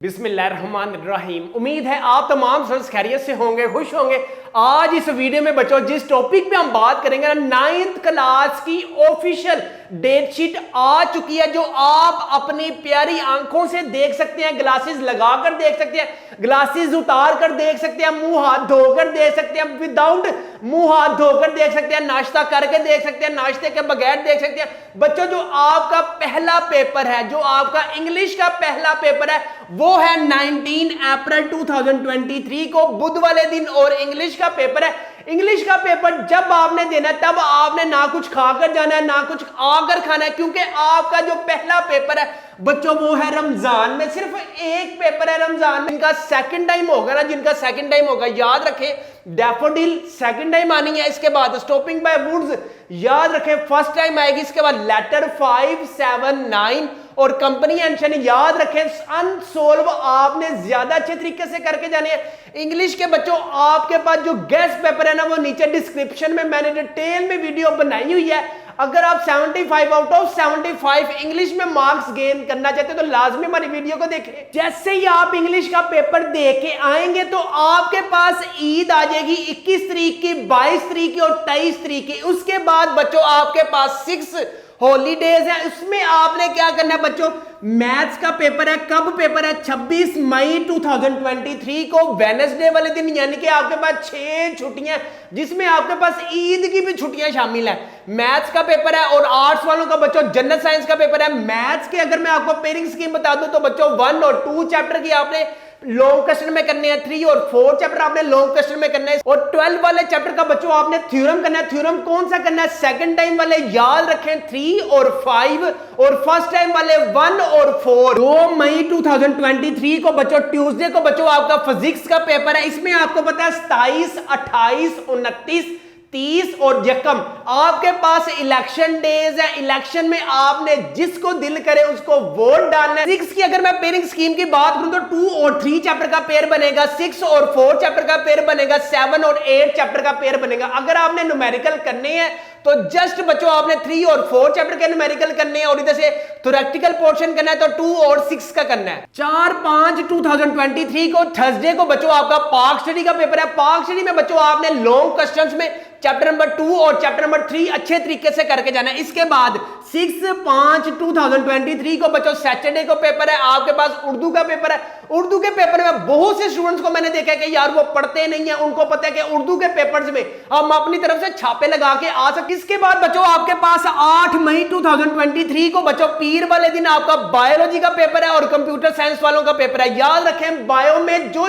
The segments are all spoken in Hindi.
बिस्मिल्लाहिर्रहमानिर्रहीम। उम्मीद है आप तमाम स्टूडेंट्स खैरियत से होंगे, खुश होंगे। आज इस वीडियो में बच्चों जिस टॉपिक पे हम बात करेंगे ना, 9th क्लास की ऑफिशियल डेट शीट आ चुकी है, जो आप अपनी प्यारी आंखों से देख सकते हैं, ग्लासेस लगाकर देख सकते हैं, ग्लासेस उतार कर देख सकते हैं, मुंह हाथ धोकर देख सकते हैं, विदाउट मुंह हाथ धोकर देख सकते हैं, नाश्ता करके देख सकते हैं, नाश्ते के बगैर देख सकते हैं। बच्चों जो आपका पहला पेपर है, जो आपका इंग्लिश का पहला पेपर है, वो है 19 अप्रैल 2023 को बुध वाले दिन, और इंग्लिश का पेपर है। इंग्लिश का पेपर जब आपने देना है तब आपने ना कुछ खाकर जाना है ना कुछ आकर खाना है, क्योंकि आपका जो पहला पेपर है बच्चों वो है रमजान में। सिर्फ एक पेपर है रमजान में। जिनका सेकंड टाइम होगा ना, जिनका सेकंड टाइम होगा, याद रखें डैफोडिल सेकंड टाइम आनी है, इसके बाद स्टॉपिंग बाय वुड्स याद रखें फर्स्ट टाइम आएगी, इसके बाद लेटर 5, 7, 9 और कंप्रीहेंशन याद रखें। अनसोल्व आपने ज्यादा अच्छे तरीके से करके जाने हैं। इंग्लिश के बच्चों आपके पास जो गेस्ट पेपर है ना, वो नीचे डिस्क्रिप्शन में मैंने डिटेल में वीडियो बनाई हुई है। अगर आप 75 आउट ऑफ 75 इंग्लिश में मार्क्स गेन करना चाहते हो तो लाजमी हमारी वीडियो को देखें। जैसे ही आप इंग्लिश का पेपर दे के आएंगे तो आपके पास ईद आ जाएगी 21 तारीख की, 22 तारीख की और 23 तारीख की। उसके बाद बच्चों आपके पास 6 हॉलीडेज है। उसमें आपने क्या करना है बच्चों, मैथ्स का पेपर है। कब पेपर है? 26 मई 2023 को वेडनेसडे वाले दिन, यानी कि आपके पास 6 छुट्टियां, जिसमें आपके पास ईद की भी छुट्टियां शामिल है। मैथ्स का पेपर है। और आर्ट्स वालों का बच्चों जनरल साइंस का पेपर है। मैथ्स के अगर मैं आपको पेयरिंग स्कीम बता दूं तो बच्चों 1 और 2 चैप्टर की आपने लॉन्ग क्वेश्चन में करने हैं, 3 और 4 चैप्टर आपने लॉन्ग क्वेश्चन में करना है। और 12 वाले चैप्टर का बच्चों आपने थ्योरम करना है। थ्योरम कौन सा करना है? सेकंड टाइम वाले याद रखें 3 और 5, और फर्स्ट टाइम वाले 1 और 4। 2 मई 2023 को बच्चों ट्यूसडे को बच्चों आपका फिजिक्स का पेपर है। इसमें आपको पता है 27, 28, 29, 30 और यकम आपके पास इलेक्शन डेज है। इलेक्शन में आपने जिसको दिल करे उसको वोट डालना है। 6 की अगर मैं पेयरिंग स्कीम की बात करूं तो 2 और 3 चैप्टर का पेयर बनेगा, 6 और 4 चैप्टर का पेयर बनेगा, 7 और 8 चैप्टर का पेयर बनेगा। अगर आपने न्यूमेरिकल करने हैं तो जस्ट बच्चों आपने 3 और 4 चैप्टर के न्यूमेरिकल करने हैं, और इधर से थ्योरेटिकल पोर्शन करना है तो 2 और 6 का करना है। 4/5 2023 को थर्सडे को बच्चों आपका पाक स्टडी का पेपर है। पाक स्टडी में बच्चों आपने लॉन्ग क्वेश्चंस में चैप्टर नंबर 2 और चैप्टर नंबर 3 अच्छे तरीके से करके जाना है। इसके बाद 6/5 2023 को बच्चों सैटरडे को पेपर है। आपके पास उर्दू का पेपर है। उर्दू के पेपर में बहुत से स्टूडेंट्स को मैंने देखा है कि यार वो पढ़ते नहीं है, उनको पता है कि उर्दू के पेपर्स में हम अपनी तरफ से छापे लगा के आ सकते। इसके बाद बच्चों आपके पास 8 मई 2023 को बच्चों पीर वाले दिन आपका बायोलॉजी का पेपर है और कंप्यूटर साइंस वालों का पेपर है। याद रखें बायो में जो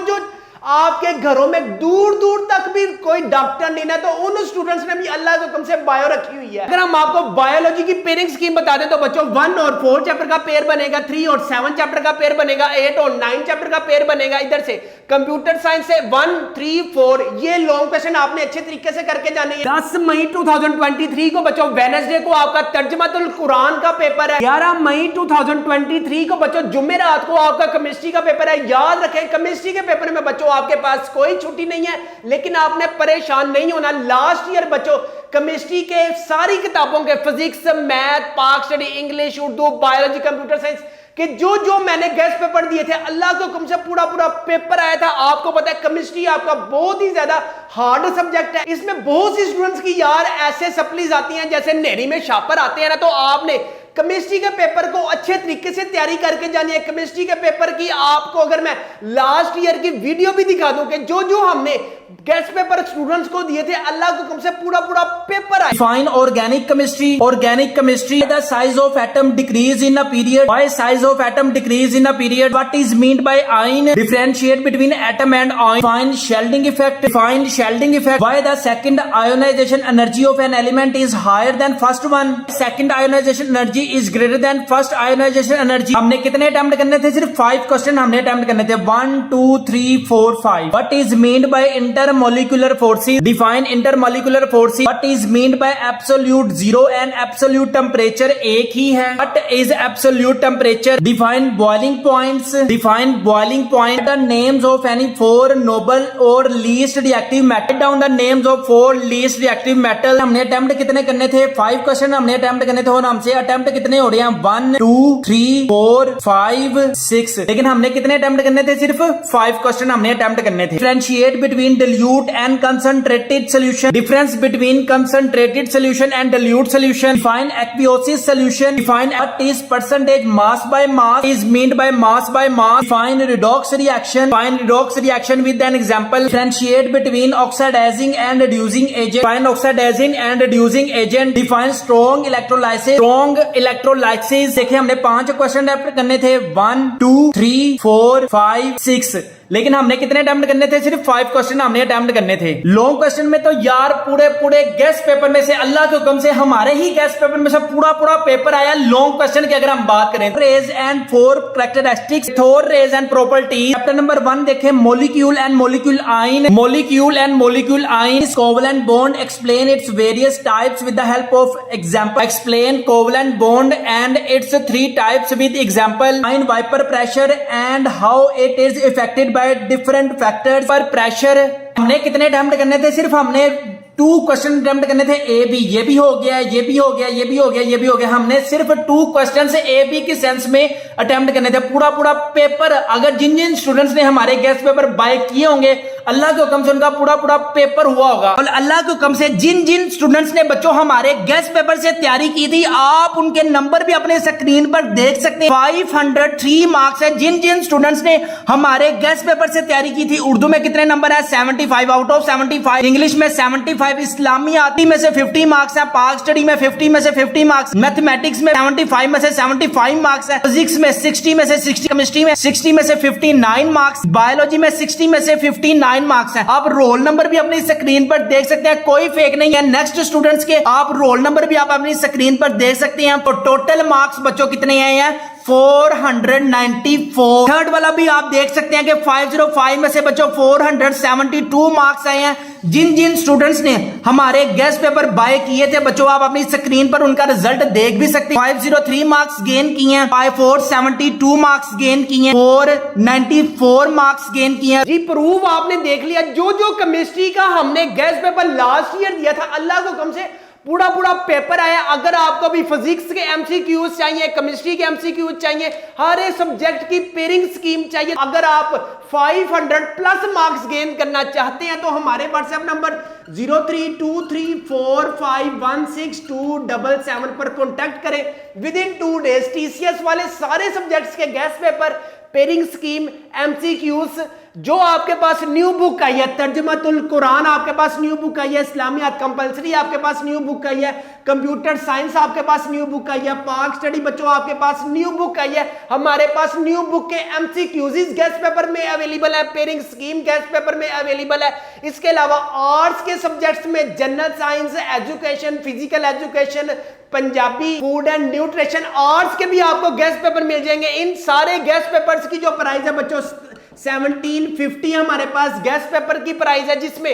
आपके घरों में दूर दूर तक भी कोई डॉक्टर नहीं है तो उन स्टूडेंट्स ने भी अल्लाह के हुक्म से बायो रखी हुई है। अगर हम आपको बायोलॉजी की पेयरिंग स्कीम बता दें तो बच्चों 1 और 4 चैप्टर का पेयर बनेगा, 3 और 7 चैप्टर का पेयर बनेगा, 8 और 9 चैप्टर का पेयर बनेगा। इधर से कंप्यूटर साइंस से 1, 3, 4 ये लॉन्ग क्वेश्चन आपने अच्छे तरीके से करके जाने हैं। 10 मई 2023 को बच्चों वेडनेसडे को आपका तर्जुमातुल कुरान का पेपर है। 11 मई 2023 को बच्चों जुमेरात को आपका केमिस्ट्री का पेपर है। याद रखें केमिस्ट्री के पेपर में बच्चों आपके पास कोई छुट्टी नहीं है, लेकिन आपने परेशान नहीं होना। लास्ट ईयर बच्चों केमिस्ट्री के सारी किताबों के फिजिक्स, मैथ, पाक study, English, Urdu, biology, computer science कि जो मैंने गेस्ट पेपर दिए थे अल्लाह के हुक्म से पूरा पेपर आया था। आपको पता है केमिस्ट्री आपका बहुत ही ज्यादा हार्ड सब्जेक्ट है। इसमें बहुत सी स्टूडेंट्स की यार ऐसे सप्लीज आती हैं जैसे नेरी में शापर आते हैं ना, तो आपने केमिस्ट्री के पेपर को अच्छे तरीके से तैयारी करके जानी है। केमिस्ट्री के पेपर की आपको अगर मैं लास्ट ईयर की वीडियो भी दिखा दूं कि जो हमने गेस्ट पेपर स्टूडेंट्स को दिए थे अल्लाह के हुक्म से पूरा पेपर आया। Define organic chemistry. Organic chemistry. The size of atom decrease in a period. Why size of atom decrease in a period? What is meant by ion? Differentiate between atom and ion. Define Sheldon effect. Define Sheldon effect. Why the second ionization energy of an element is higher than first one? Second ionization energy is greater than first ionization energy. हमने कितने अटेम्प्ट करने थे? सिर्फ 5 क्वेश्चन हमने अटेम्प्ट करने थे। 1, 2, 3, 4, 5. What is meant by intermolecular forces? Define intermolecular forces. What is is meant by absolute zero and absolute temperature एक ही है. What is absolute temperature? Define boiling points. Define boiling point. The names of any 4 noble और least reactive metal. Down the names of 4 least reactive metal. हमने अटेम्प्ट कितने करने थे? 5 क्वेश्चन हमने अटेम्प्ट करने थे और हमसे अटेम्प्ट कितने हो रहे हैं? 1 2 3 4 5 6. लेकिन हमने कितने अटेम्प्ट करने थे? सिर्फ 5 क्वेश्चन हमने अटेम्प्ट करने थे. Differentiate between dilute and concentrated solution. Difference between concentrated solution and dilute solution. Define aqueous solution. Define what is percentage mass by mass is meant by mass by mass. Define redox reaction. Define redox reaction with an example. Differentiate between oxidizing and reducing agent. Define oxidizing and reducing agent. Define strong electrolysis. Strong electrolysis. देखिए हमने 5 क्वेश्चन अटेम्प्ट करने थे. 1 2 3 4 5 6. लेकिन हमने कितने अटेम्प्ट करने थे? सिर्फ 5 क्वेश्चन हमने अटेम्प्ट करने थे. लॉन्ग क्वेश्चन में तो यार पूरे गेस्ट पेपर में से अल्लाह के हुक्म से हमारे ही गेस्ट पेपर में से पूरा पेपर आया लॉन्ग क्वेश्चन की. अगर हम बात करें rays and 4 characteristics, 4 rays and property. Chapter number 1 देखें molecule and molecule ion. Molecule and molecule ion. Covalent bond. Explain its various types with the help of example. Explain covalent bond and its 3 types with example. Ion vapour pressure and how it is affected different factors पर प्रेशर. हमने कितने अटेम्प्ट करने थे? सिर्फ हमने 2 क्वेश्चन अटेम्प्ट करने थे. ए बी, ये भी हो गया, ये भी हो गया, ये भी हो गया, ये भी हो गया. हमने सिर्फ 2 क्वेश्चन से ए बी के सेंस में अटेम्प्ट करने थे. पूरा पेपर अगर जिन स्टूडेंट्स ने हमारे गेस्ट पेपर बाय किए होंगे अल्लाह के हुक्म से उनका पूरा पेपर हुआ होगा. और अल्लाह के हुक्म से जिन स्टूडेंट्स ने बच्चों हमारे गेस्ट पेपर से तैयारी की थी आप उनके नंबर भी अपने स्क्रीन पर देख सकते हैं. 503 मार्क्स है जिन स्टूडेंट्स ने हमारे गेस्ट पेपर से तैयारी की थी. उर्दू में कितने नंबर है? 75 आउट ऑफ 75. इंग्लिश में 75. इस्लामी आती में से 50 मार्क्स है. पाक स्टडी में 50 में से 50 मार्क्स. मैथमेटिक्स में 75 में से 75 मार्क्स है. फिजिक्स में 60 में से 60. केमिस्ट्री में 60 में से 59 मार्क्स. बायोलॉजी में 60 में से 59 मार्क्स है. आप रोल नंबर भी अपनी स्क्रीन पर देख सकते हैं, कोई फेक नहीं है. नेक्स्ट स्टूडेंट्स के आप रोल नंबर भी आप अपनी स्क्रीन पर देख सकते हैं. तो टोटल मार्क्स बच्चों कितने आए हैं? 494. थर्ड वाला भी आप देख सकते हैं कि 505 में से बच्चों 472 मार्क्स आए हैं. जिन स्टूडेंट्स ने हमारे गेस्ट पेपर बाय किए थे बच्चों आप अपनी स्क्रीन पर उनका रिजल्ट देख भी सकते हैं. 503 मार्क्स गेन किए हैं. 472 मार्क्स गेन किए हैं. 494 मार्क्स गेन किए हैं. जी प्रूफ आपने देख लिया. जो केमिस्ट्री का हमने गेस्ट पेपर लास्ट ईयर दिया था अल्लाह को हुक्म से पूरा पेपर आया. अगर आपको भी फिजिक्स के एमसीक्यूज चाहिए, केमिस्ट्री के एमसीक्यूज चाहिए, हर एक सब्जेक्ट की पेयरिंग स्कीम चाहिए, अगर आप 500 प्लस मार्क्स गेन करना चाहते हैं तो हमारे व्हाट्सएप नंबर 0323451627 पर कॉन्टैक्ट करें. विद इन 2 डेज टीसीएस वाले सारे सब्जेक्ट्स के guest paper, pairing scheme, MCQs, जो आपके पास न्यू बुक आई है तर्जुमातुल कुरान, आपके पास न्यू बुक आई है इस्लामियात कंपलसरी, आपके पास न्यू बुक आई है कंप्यूटर साइंस, आपके पास न्यू बुक आई है पाक स्टडी बच्चों, आपके पास न्यू बुक आई है. हमारे पास न्यू बुक के एमसीक्यूज गेस्ट पेपर में अवेलेबल है, पेयरिंग स्कीम गेस्ट पेपर में अवेलेबल है. इसके अलावा आर्ट्स के सब्जेक्ट्स में general science, education, physical education, Punjabi, food and nutrition, arts के भी आपको गेस्ट पेपर मिल जाएंगे. इन सारे गेस्ट पेपर्स की जो प्राइस है बच्चों 1750 हमारे पास गेस्ट पेपर की प्राइस है, जिसमें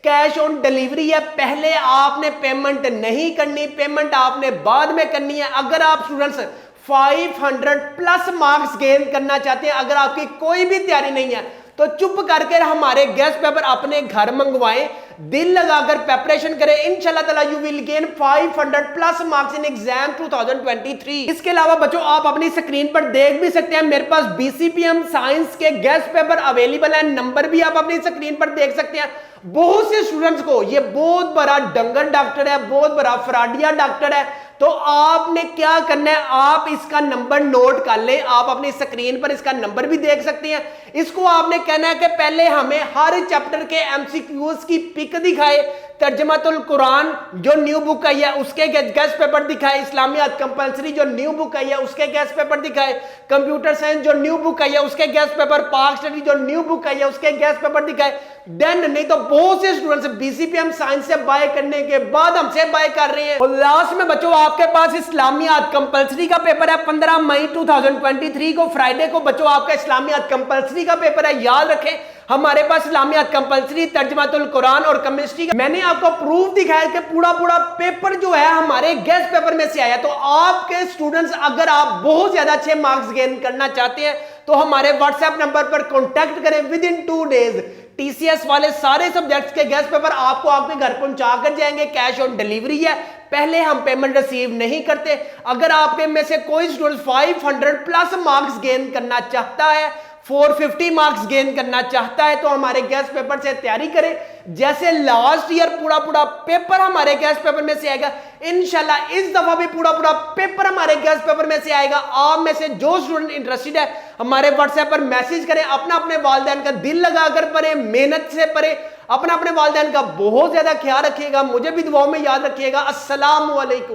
कैश ऑन डिलीवरी है. पहले आपने पेमेंट नहीं करनी, पेमेंट आपने बाद में करनी है. अगर आप स्टूडेंट्स 500 प्लस मार्क्स गेन करना चाहते हैं, अगर आपकी कोई भी तैयारी नहीं है तो चुप करके हमारे गेस्ट पेपर अपने घर मंगवाएं, दिल लगाकर प्रिपरेशन करें. इंशाल्लाह ताला you will gain 500 plus marks in exam 2023. इसके अलावा बच्चों आप अपनी स्क्रीन पर देख भी सकते हैं मेरे पास बीसीपीएम साइंस के गेस्ट पेपर अवेलेबल है. नंबर भी आप अपनी स्क्रीन पर देख सकते हैं. बहुत से स्टूडेंट्स को ये बहुत बड़ा डंगर डॉक्टर है, बहुत बड़ा फ्रॉडिया डॉक्टर है, तो आपने क्या करना है, आप इसका नंबर नोट कर लें. आप अपनी स्क्रीन पर इसका नंबर भी देख सकते हैं. इसको आपने कहना है कि पहले हमें हर चैप्टर के एमसीक्यूज की पिक दिखाए, तर्जुमातुल कुरान जो न्यू बुक आई है उसके गेस्ट पेपर दिखाए, इस्लामियात कंपलसरी जो न्यू बुक आई है उसके गेस्ट पेपर दिखाए, कंप्यूटर साइंस जो न्यू बुक आई है उसके गेस्ट पेपर, पाक स्टडी जो न्यू बुक आई है उसके गेस्ट पेपर दिखाए. देन नहीं तो बहुत से स्टूडेंट्स बीसीपीएम साइंस से बाय करने के बाद हमसे बाय कर रहे हैं. और लास्ट में बच्चों आपके पास इस्लामियात कंपलसरी का पेपर है 15 मई 2023 को, फ्राइडे को बच्चों आपका इस्लामियात कंपलसरी का पेपर है. याद रखें हमारे पास इस्लामियात कंपलसरी, तर्जुमातुल कुरान और केमिस्ट्री का मैंने आपको प्रूफ दिखाया कि पूरा पेपर जो है हमारे गेस्ट पेपर में से आया। तो आपके स्टूडेंट्स अगर आप बहुत ज्यादा अच्छे मार्क्स गेन करना चाहते हैं तो हमारे व्हाट्सएप नंबर पर कॉन्टैक्ट करें। विद इन 2 डेज टीसीएस वाले सारे सब्जेक्ट्स के गेस्ट पेपर आपको आपके घर पहुंचा कर जाएंगे। कैश ऑन डिलीवरी है, पहले हम पेमेंट रिसीव नहीं करते। अगर आपके में से कोई स्टूडेंट 500 प्लस मार्क्स गेन करना चाहता है, 450 मार्क्स गेन करना चाहता है, तो हमारे गेस्ट पेपर से तैयारी करें। जैसे लास्ट ईयर पूरा पेपर हमारे गेस्ट पेपर में से आएगा, इंशाल्लाह इस दफा भी पूरा पेपर हमारे गेस्ट पेपर में से आएगा। आप में से जो स्टूडेंट इंटरेस्टेड है हमारे व्हाट्सएप पर मैसेज करें। अपने वालिदैन का दिल लगाकर पढ़े, मेहनत से पढ़े, अपने वालिदैन का बहुत ज्यादा ख्याल रखिएगा। मुझे भी दुआओं में याद रखिएगा। अस्सलाम वालेकुम।